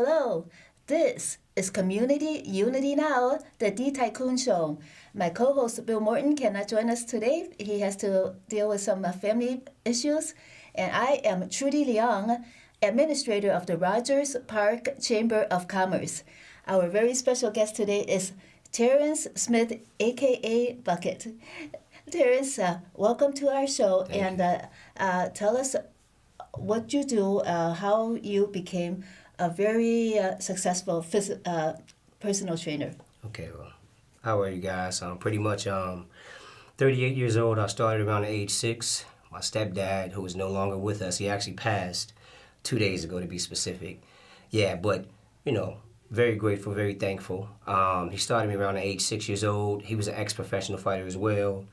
Hello, this is Community Unity Now, the D Tycoon Show. My co-host Bill Morton cannot join us today. He has to deal with some family issues. And I am Trudy Leong, administrator of the Rogers Park Chamber of Commerce. Our very special guest today is Terrence Smith, aka Bucket. Terrence, welcome to our show. Thank And tell us what you do, how you became a very successful personal trainer. Okay, well, how are you guys? I'm pretty much 38 years old. I started around age 6. My stepdad, who is no longer with us, he actually passed 2 days ago to be specific. Yeah, but, very grateful, very thankful. He started me around age 6 years old. He was an ex-professional fighter as well.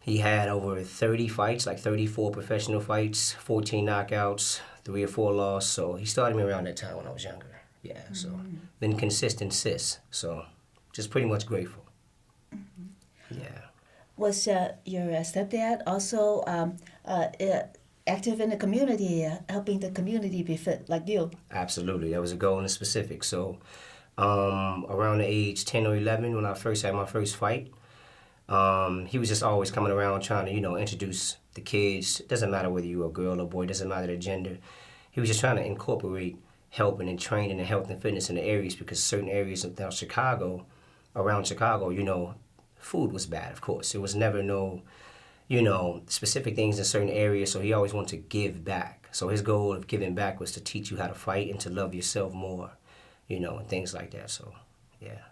He had over 30 fights, like 34 professional fights, 14 knockouts, 3 or 4 losses. So he started me around that time when I was younger. Yeah, so been consistent since. So just pretty much grateful. Yeah. Was your stepdad also active in the community, helping the community be fit like you? Absolutely. That was a goal in the specific. So around the age 10 or 11 when I first had my first fight, he was just always coming around trying to, introduce the kids. Doesn't matter whether you're a girl or boy, doesn't matter the gender. He was just trying to incorporate helping and training and health and fitness in the areas because certain areas around Chicago, food was bad, of course. There was never no, specific things in certain areas, so he always wanted to give back. So his goal of giving back was to teach you how to fight and to love yourself more, and things like that. So, yeah.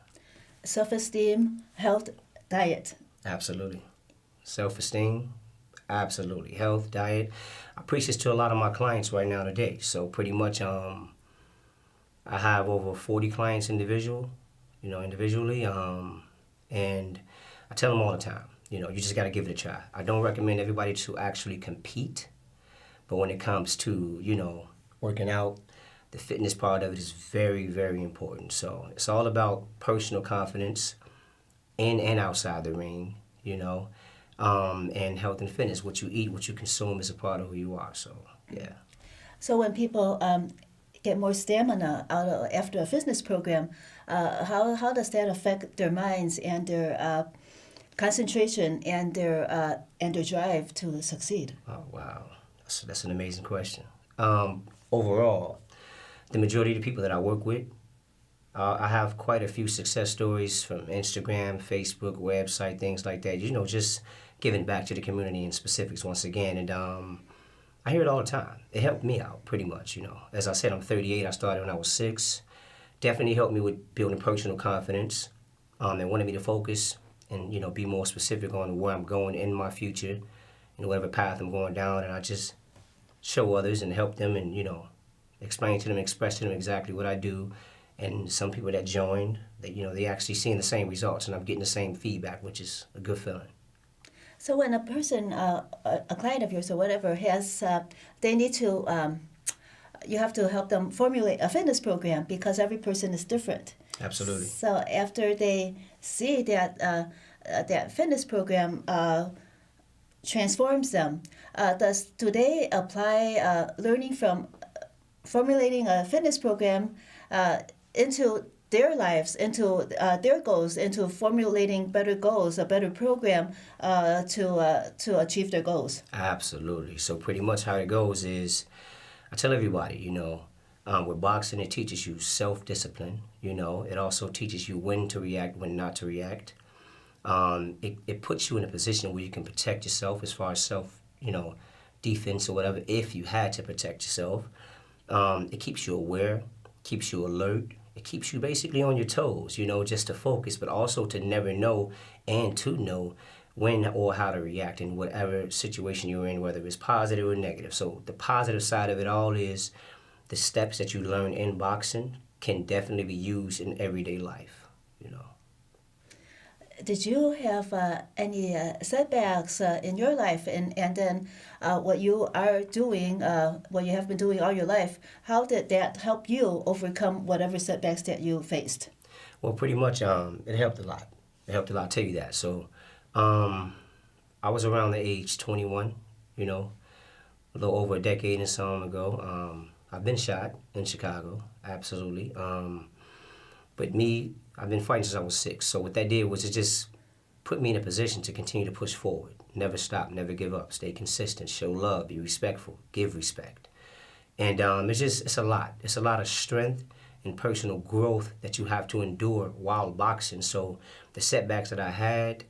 Self-esteem, health, diet. Absolutely. Self-esteem, absolutely. Health, diet. I preach this to a lot of my clients right now today. So pretty much I have over 40 clients individually. And I tell them all the time, you just got to give it a try. I don't recommend everybody to actually compete. But when it comes to, working out, the fitness part of it is very, very important. So it's all about personal confidence in and outside the ring, and health and fitness. What you eat, what you consume is a part of who you are. So, yeah. So when people get more stamina after a fitness program, how does that affect their minds and their concentration and their drive to succeed? Oh, wow. That's an amazing question. Overall, the majority of the people that I work with, I have quite a few success stories from Instagram, Facebook, website, things like that. Just giving back to the community in specifics once again. And I hear it all the time. It helped me out pretty much, As I said, I'm 38. I started when I was 6. Definitely helped me with building personal confidence. They wanted me to focus and, be more specific on where I'm going in my future and whatever path I'm going down. And I just show others and help them and, explain to them, express to them exactly what I do. And some people that joined, they actually seeing the same results, and I'm getting the same feedback, which is a good feeling. So when a person, a client of yours or whatever, has, they need to, you have to help them formulate a fitness program because every person is different. Absolutely. So after they see that that fitness program transforms them, do they apply learning from formulating a fitness program into their lives, into their goals, into formulating better goals, a better program to achieve their goals? Absolutely. So pretty much how it goes is, I tell everybody, with boxing, it teaches you self-discipline. It also teaches you when to react, when not to react. It puts you in a position where you can protect yourself as far as self, defense or whatever, if you had to protect yourself. It keeps you aware, keeps you alert. It keeps you basically on your toes, just to focus, but also to never know and to know when or how to react in whatever situation you're in, whether it's positive or negative. So the positive side of it all is the steps that you learn in boxing can definitely be used in everyday life, Did you have any setbacks in your life, and then what you are doing, what you have been doing all your life, how did that help you overcome whatever setbacks that you faced? Well, pretty much it helped a lot. It helped a lot, I'll tell you that. So I was around the age 21, a little over a decade and so on ago. I've been shot in Chicago, absolutely. But me, I've been fighting since I was 6. So what that did was it just put me in a position to continue to push forward. Never stop, never give up, stay consistent, show love, be respectful, give respect. And it's a lot. It's a lot of strength and personal growth that you have to endure while boxing. So the setbacks that I had,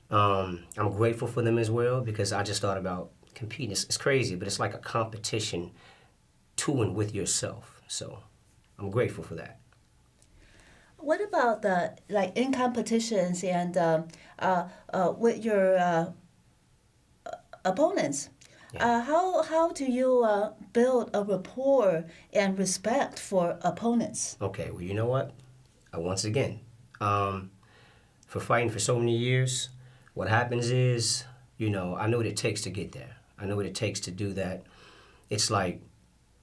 I'm grateful for them as well because I just thought about competing. It's crazy, but it's like a competition to and with yourself. So I'm grateful for that. What about the like in competitions and with your opponents? Yeah. How do you build a rapport and respect for opponents? Okay, well, you know what? Once again, for fighting for so many years, what happens is, I know what it takes to get there. I know what it takes to do that. It's like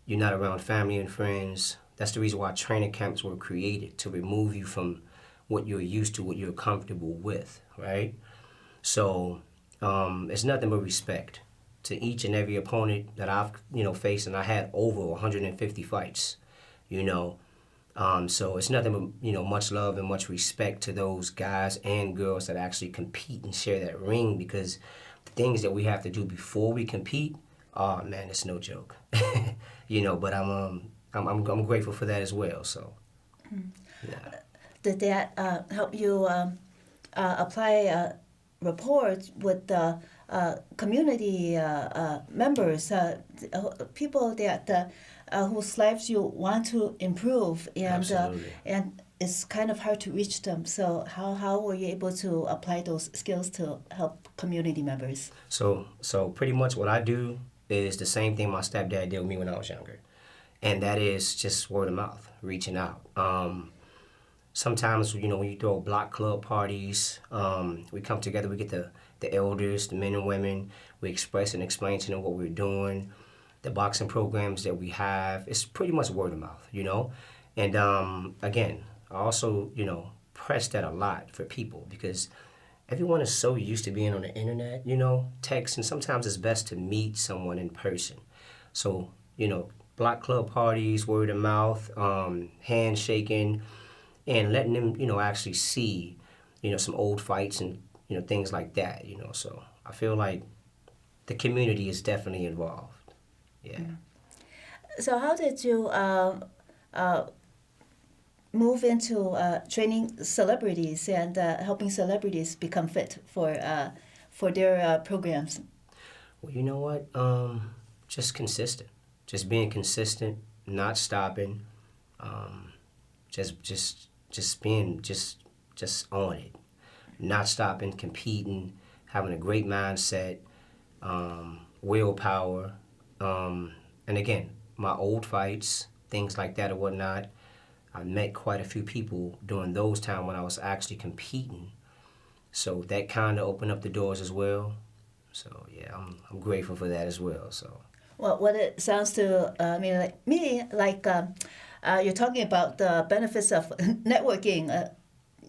you're not around family and friends. That's the reason why training camps were created, to remove you from what you're used to, what you're comfortable with, right? So it's nothing but respect to each and every opponent that I've, faced, and I had over 150 fights, you know. So it's nothing but, much love and much respect to those guys and girls that actually compete and share that ring, because the things that we have to do before we compete, oh man, it's no joke. But I'm grateful for that as well. So, yeah. Did that help you apply reports with the community members, people that whose lives you want to improve, Absolutely. and it's kind of hard to reach them. So how were you able to apply those skills to help community members? So pretty much what I do is the same thing my stepdad did with me when I was younger, and that is just word of mouth, reaching out. Sometimes, when you throw block club parties, we come together, we get the elders, the men and women, we express and explain to them what we're doing, the boxing programs that we have. It's pretty much word of mouth. And again, I also, press that a lot for people because everyone is so used to being on the internet, text, and sometimes it's best to meet someone in person. So, block club parties, word of mouth, handshaking, and letting them, actually see, some old fights and, things like that. So I feel like the community is definitely involved. Yeah. So how did you move into training celebrities and helping celebrities become fit for their programs? Well, you know what? Just consistent. Just being consistent, not stopping. Just being just on it, not stopping, competing, having a great mindset, willpower, and again, my old fights, things like that or whatnot. I met quite a few people during those times when I was actually competing, so that kind of opened up the doors as well. So yeah, I'm grateful for that as well. So. Well, what it sounds to like me, like you're talking about the benefits of networking.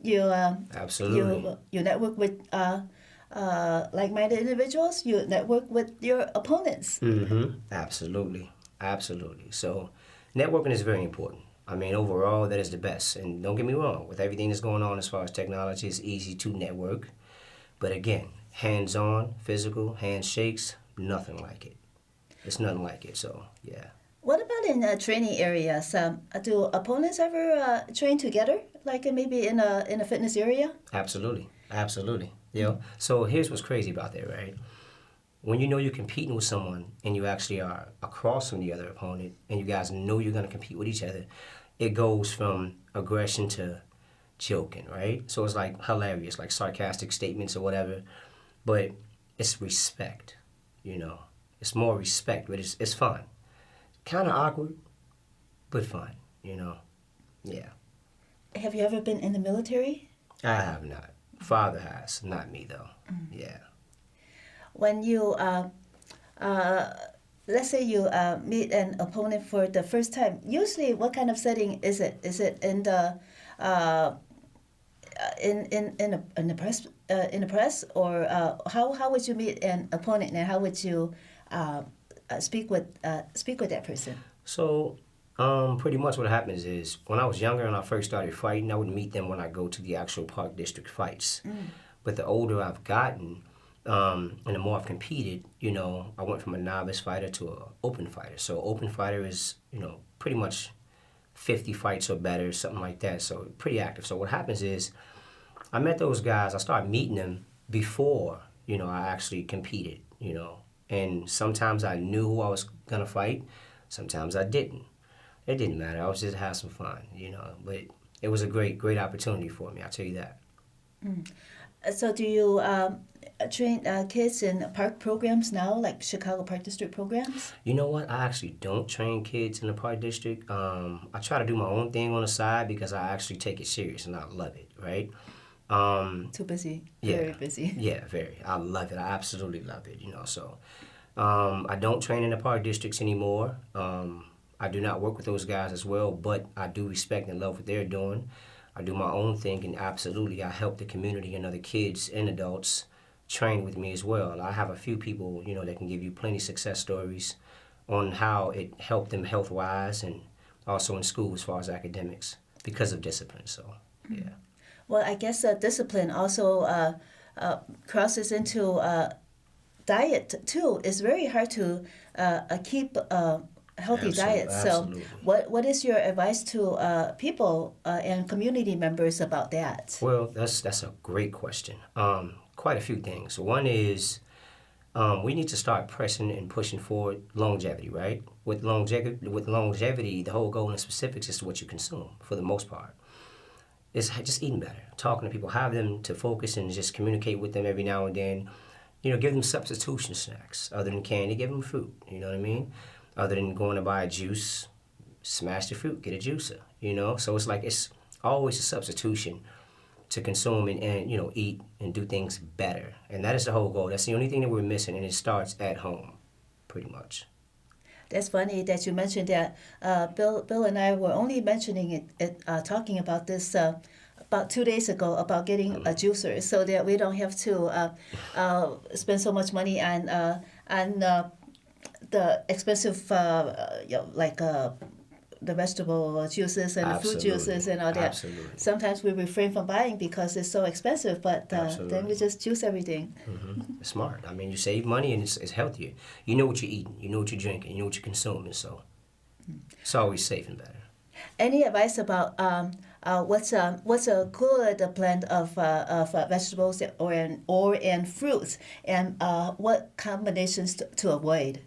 Absolutely. You network with like-minded individuals. You network with your opponents. Absolutely. Absolutely. So networking is very important. I mean, overall, that is the best. And don't get me wrong, with everything that's going on as far as technology, it's easy to network. But again, hands-on, physical, handshakes, nothing like it. It's nothing like it. So, yeah. What about in training areas? Do opponents ever train together, like maybe in a fitness area? Absolutely. Absolutely. So here's what's crazy about that, right? When you're competing with someone and you actually are across from the other opponent and you guys know you're going to compete with each other, it goes from aggression to joking, right? So it's like hilarious, like sarcastic statements or whatever, but it's respect, It's more respect, but it's fun. Kind of awkward, but fun, Yeah. Have you ever been in the military? I have not. Father has, not me though. Yeah. When you, let's say you meet an opponent for the first time, usually what kind of setting is it? Is it in the in the press, or how would you meet an opponent and how would you speak with that person? So, pretty much what happens is when I was younger and I first started fighting, I would meet them when I go to the actual park district fights. But the older I've gotten, and the more I've competed, I went from a novice fighter to an open fighter. So open fighter is, pretty much 50 fights or better, something like that. So pretty active. So what happens is I met those guys. I started meeting them before, I actually competed, And sometimes I knew who I was going to fight. Sometimes I didn't. It didn't matter. I was just having some fun, But it was a great opportunity for me, I'll tell you that. So do you train kids in park programs now, like Chicago Park District programs? You know what? I actually don't train kids in the park district. I try to do my own thing on the side because I actually take it serious and I love it, right? Too busy. Yeah, Very busy. Yeah, very. I love it. I absolutely love it, So I don't train in the park districts anymore. I do not work with those guys as well, but I do respect and love what they're doing. I do my own thing, and absolutely I help the community and other kids and adults train with me as well. I have a few people, that can give you plenty of success stories on how it helped them health-wise and also in school as far as academics because of discipline. So, yeah. Well, I guess discipline also crosses into diet too. It's very hard to keep healthy diet. So, what is your advice to people and community members about that? Well, that's a great question. Quite a few things. One is we need to start pressing and pushing forward longevity, right? With longevity, the whole goal in specifics is what you consume for the most part. It's just eating better, talking to people, have them to focus and just communicate with them every now and then. Give them substitution snacks. Other than candy, give them fruit. You know what I mean? Other than going to buy a juice, smash the fruit, get a juicer. So it's like it's always a substitution to consume and eat and do things better. And that is the whole goal. That's the only thing that we're missing, and it starts at home, pretty much. That's funny that you mentioned that. Bill and I were only mentioning it talking about this about 2 days ago about getting a juicer so that we don't have to spend so much money on the expensive the vegetable juices and the fruit juices and all that. Absolutely. Sometimes we refrain from buying because it's so expensive, but then we just juice everything. Mm-hmm. It's smart. I mean, you save money and it's healthier. You know what you're eating, you know what you're drinking, you know what you're consuming, so it's always safe and better. Any advice about what's a good blend of vegetables and fruits, and what combinations to avoid?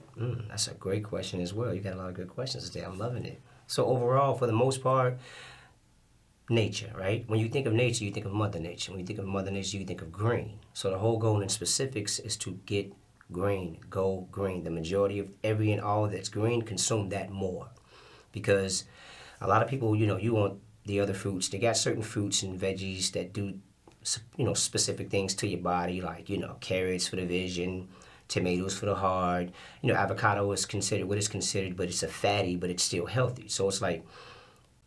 That's a great question as well. You got a lot of good questions today. I'm loving it. So overall, for the most part, nature, right? When you think of nature, you think of Mother Nature. When you think of Mother Nature, you think of green. So the whole goal in specifics is to get green, go green. The majority of every and all that's green, consume that more. Because a lot of people, you want the other fruits. They got certain fruits and veggies that do, specific things to your body, like, carrots for the vision, tomatoes for the heart. Avocado is considered what is considered, but it's a fatty, but it's still healthy. So it's like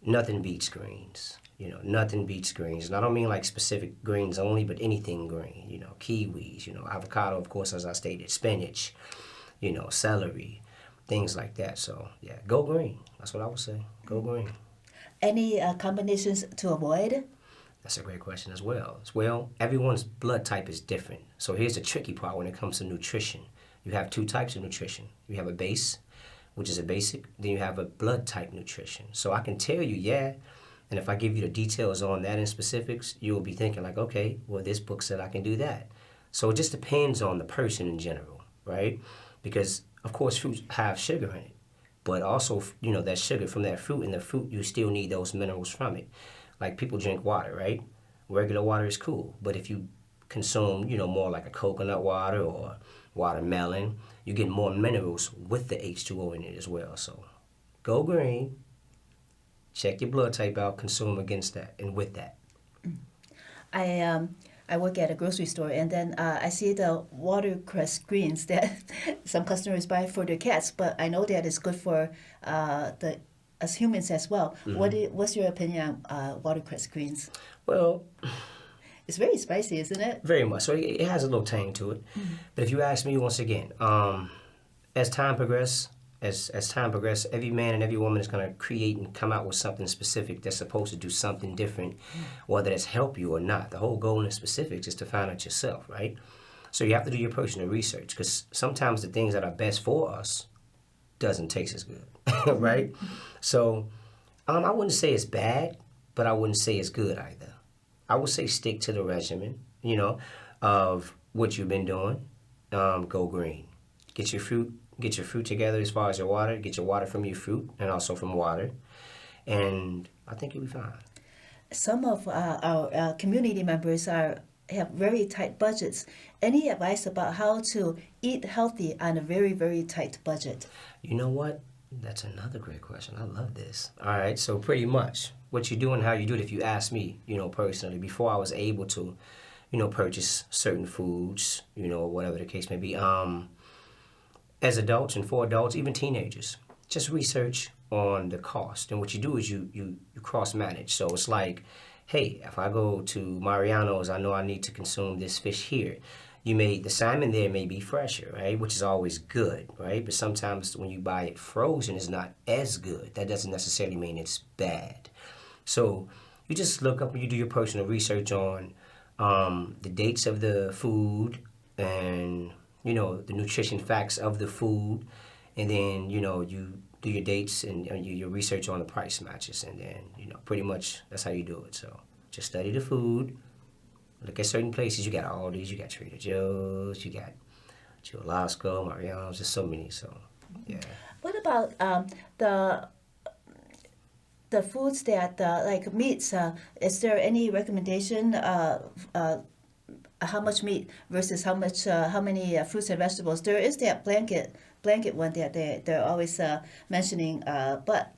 nothing beats greens. Nothing beats greens. And I don't mean like specific greens only, but anything green. Kiwis, avocado, of course, as I stated, spinach, celery, things like that. So yeah, go green. That's what I would say. Go green. Any combinations to avoid? That's a great question as well. Well, everyone's blood type is different. So here's the tricky part when it comes to nutrition. You have two types of nutrition. You have a base, which is a basic. Then you have a blood type nutrition. So I can tell you, and if I give you the details on that in specifics, you'll be thinking like, okay, well, this book said I can do that. So it just depends on the person in general, right? Because, of course, fruits have sugar in it. But also, that sugar from that fruit, and the fruit, you still need those minerals from it. Like people drink water, right? Regular water is cool. But if you consume, more like a coconut water or watermelon, you get more minerals with the H2O in it as well. So go green, check your blood type out, consume against that and with that. I work at a grocery store, and then I see the watercress greens that some customers buy for their cats, but I know that it's good for as humans as well. Mm-hmm. What's your opinion on watercress greens? Well, it's very spicy, isn't it? Very much. So it has a little tang to it. Mm-hmm. But if you ask me once again, as time progresses, as time progresses, every man and every woman is going to create and come out with something specific that's supposed to do something different, whether that's help you or not. The whole goal in specifics is to find out yourself, right? So you have to do your personal research, because sometimes the things that are best for us doesn't taste as good, right? So I wouldn't say it's bad, but I wouldn't say it's good either. I would say stick to the regimen, of what you've been doing. Go green. Get your fruit together as far as your water. Get your water from your fruit and also from water, and I think you'll be fine. Some of our community members have very tight budgets. Any advice about how to eat healthy on a very, very tight budget? You know what? That's another great question. I love this. All right, so pretty much what you do and how you do it, if you ask me, personally, before I was able to, purchase certain foods, whatever the case may be, as adults and for adults, even teenagers, just research on the cost. And what you do is you cross-manage. So it's like, hey, if I go to Mariano's, I know I need to consume this fish here. The salmon there may be fresher, right? Which is always good, right? But sometimes when you buy it frozen, it's not as good. That doesn't necessarily mean it's bad. So you just look up and you do your personal research on the dates of the food and, the nutrition facts of the food. And then, you do your dates and your research on the price matches. And then, pretty much that's how you do it. So just study the food. Look at certain places. You got Aldi's, you got Trader Joe's, you got Joe Lasco, Mariano's, there's so many. So, yeah. What about the foods that like meats? Is there any recommendation? How much meat versus how many fruits and vegetables? There is that blanket one that they're always mentioning. But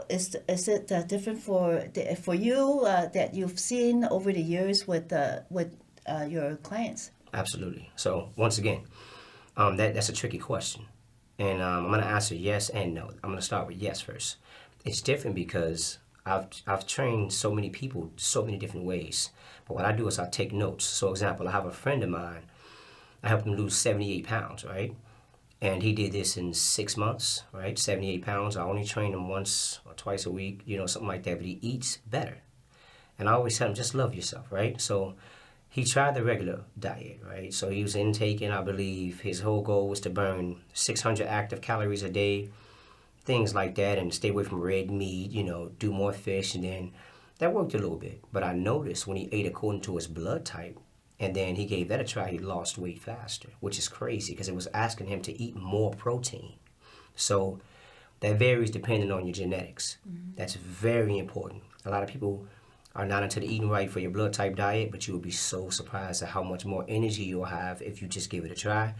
is it different for you that you've seen over the years with your clients? Absolutely. So once again, that's a tricky question, and I'm going to answer yes and no. I'm going to start with yes first. It's different because I've trained so many people so many different ways. But what I do is I take notes. So, example, I have a friend of mine. I helped him lose 78 pounds, right? And he did this in 6 months, right? 78 pounds. I only train him once or twice a week, something like that. But he eats better. And I always tell him, just love yourself, right? So he tried the regular diet, right? So he was intaking, I believe, his whole goal was to burn 600 active calories a day, things like that, and stay away from red meat, do more fish. And then that worked a little bit. But I noticed when he ate according to his blood type, and then he gave that a try, he lost weight faster, which is crazy because it was asking him to eat more protein. So that varies depending on your genetics. Mm-hmm. That's very important. A lot of people are not into the eating right for your blood type diet, but you will be so surprised at how much more energy you'll have if you just give it a try.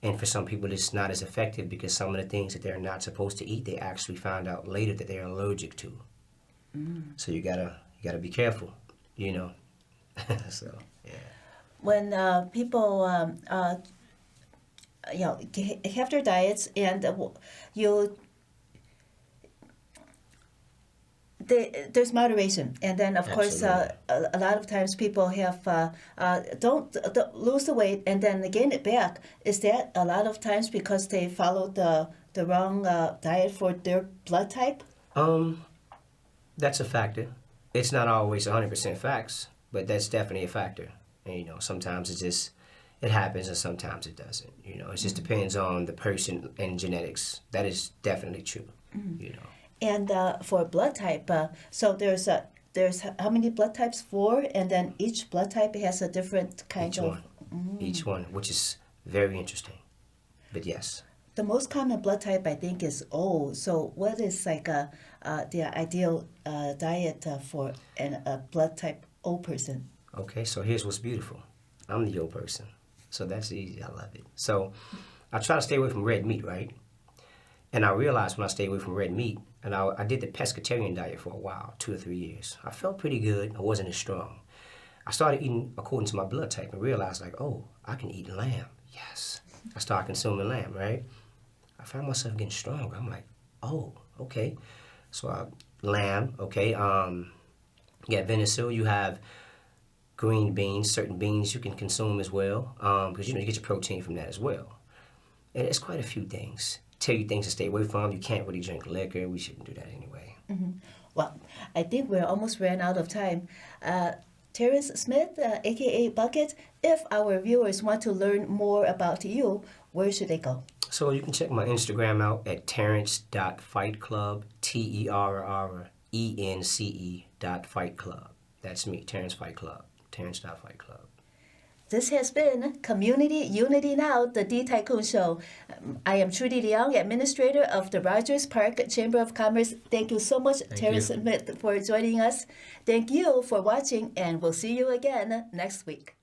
And for some people, it's not as effective because some of the things that they're not supposed to eat, they actually find out later that they're allergic to. Mm. So you gotta be careful, So yeah. When people have their diets and there's moderation, and then of course a lot of times people have don't lose the weight and then gain it back. Is that a lot of times because they followed the wrong diet for their blood type? That's a factor. It's not always 100% facts, but that's definitely a factor. And sometimes it happens and sometimes it doesn't. It just depends on the person and genetics. That is definitely true. Mm-hmm. And for blood type, so there's how many blood types? 4, and then each blood type has a different kind of... Each one, which is very interesting. But yes. The most common blood type, I think, is O. So what is like the ideal diet for a blood type O person? Okay, so here's what's beautiful. I'm the O person. So that's easy. I love it. So I try to stay away from red meat, right? And I realized when I stayed away from red meat, and I did the pescatarian diet for a while, 2 or 3 years. I felt pretty good. I wasn't as strong. I started eating according to my blood type and realized, like, oh, I can eat lamb. Yes. I started consuming lamb, right? I found myself getting stronger. I'm like, oh, okay. So lamb, okay. You got venison. You have green beans, certain beans you can consume as well, because you get your protein from that as well. And it's quite a few things. tell you things to stay away from. You can't really drink liquor. We shouldn't do that anyway. Well, I think we're almost ran out of time. Terrence Smith, aka Bucket, if our viewers want to learn more about you, where should they go? So you can check my Instagram out at terrence.fightclub, TERRENCE.fightclub. That's me, Terrence Fight Club, terrence.fightclub. This has been Community Unity Now, the D Tycoon Show. I am Trudy Leong, Administrator of the Rogers Park Chamber of Commerce. Thank you so much, Terrence Smith, for joining us. Thank you for watching, and we'll see you again next week.